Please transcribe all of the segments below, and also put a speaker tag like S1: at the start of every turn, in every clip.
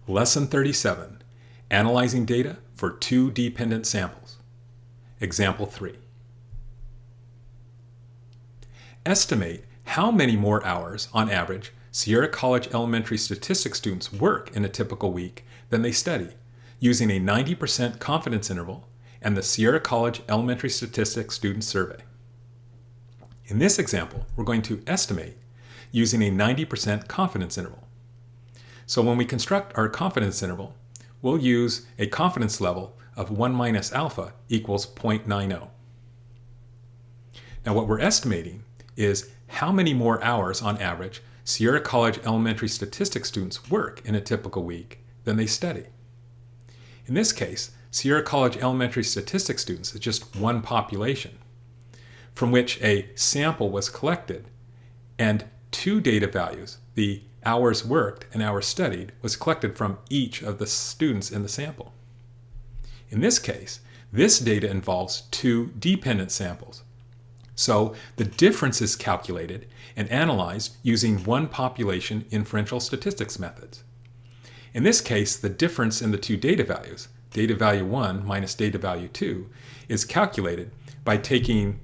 S1: Lesson 37, Analyzing Data for Two Dependent Samples. Example 3. Estimate how many more hours, on average, Sierra College Elementary Statistics students work in a typical week than they study, using a 90% confidence interval and the Sierra College Elementary Statistics Student Survey. In this example, we're going to estimate using a 90% confidence interval. So when we construct our confidence interval, we'll use a confidence level of 1 minus alpha equals 0.90. Now what we're estimating is how many more hours on average Sierra College Elementary Statistics students work in a typical week than they study. In this case, Sierra College Elementary Statistics students is just one population from which a sample was collected and two data values, the hours worked and hours studied, was collected from each of the students in the sample. In this case, this data involves two dependent samples. So the difference is calculated and analyzed using one population inferential statistics methods. In this case, the difference in the two data values, data value 1 minus data value 2, is calculated by taking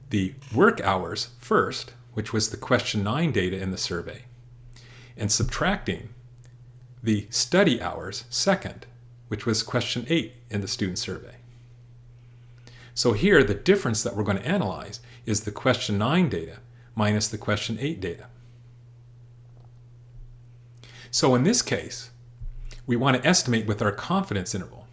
S1: the work hours first, which was the question 9 data in the survey, and subtracting the study hours second, which was question 8 in the student survey. So here, the difference that we're going to analyze is the question 9 data minus the question 8 data. So in this case, we want to estimate with our confidence interval.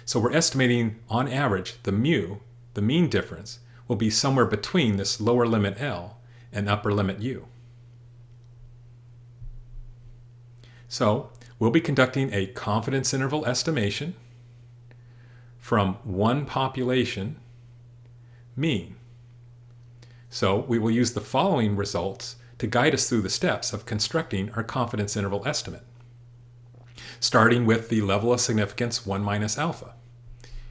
S1: So we're estimating on average the mu, the mean difference, will be somewhere between this lower limit L and upper limit U. So we'll be conducting a confidence interval estimation from one population mean. So we will use the following results to guide us through the steps of constructing our confidence interval estimate, starting with the level of significance 1 minus alpha.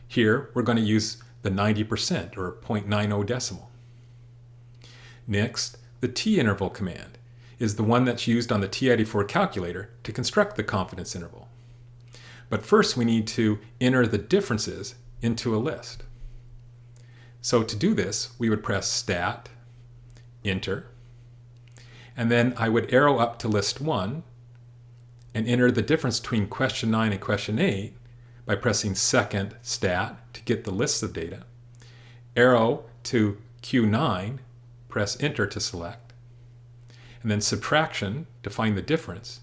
S1: Here we're going to use the 90% or 0.90 decimal. Next, the t-interval command is the one that's used on the T84 calculator to construct the confidence interval. But first we need to enter the differences into a list. So to do this, we would press Stat, Enter, and then I would arrow up to list 1 and enter the difference between question 9 and question 8 by pressing second Stat to get the lists of data, arrow to Q9, press Enter to select, and then subtraction to find the difference,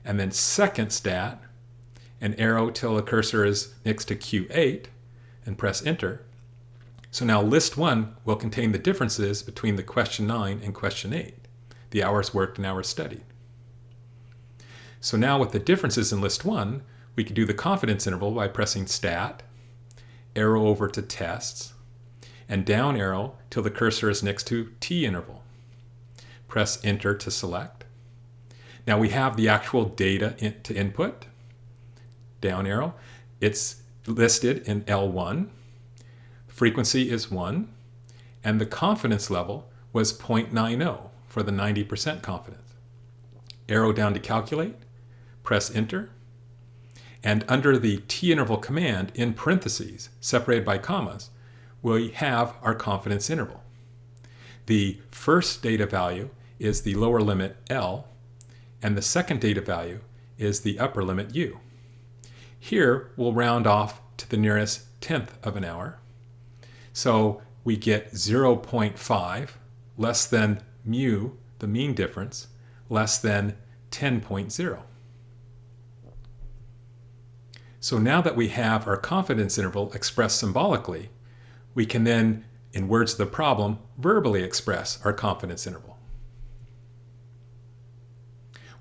S1: and then second Stat and arrow till the cursor is next to Q8 and press Enter. So now list 1 will contain the differences between the question 9 and question 8, the hours worked and hours studied. So now with the differences in list 1, we can do the confidence interval by pressing Stat, arrow over to Tests, and down arrow till the cursor is next to t-interval. Press Enter to select. Now we have the actual data to input. Down arrow. It's listed in L1. Frequency is 1. And the confidence level was 0.90 for the 90% confidence. Arrow down to calculate. Press Enter. And under the t-interval command, in parentheses, separated by commas, we have our confidence interval. The first data value is the lower limit L, and the second data value is the upper limit U. Here, we'll round off to the nearest tenth of an hour. So we get 0.5 less than mu, the mean difference, less than 10.0. So now that we have our confidence interval expressed symbolically, we can then, in words of the problem, verbally express our confidence interval.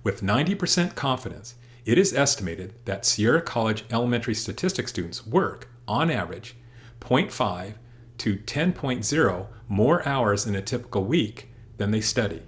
S1: With 90% confidence, it is estimated that Sierra College Elementary Statistics students work, on average, 0.5 to 10.0 more hours in a typical week than they study.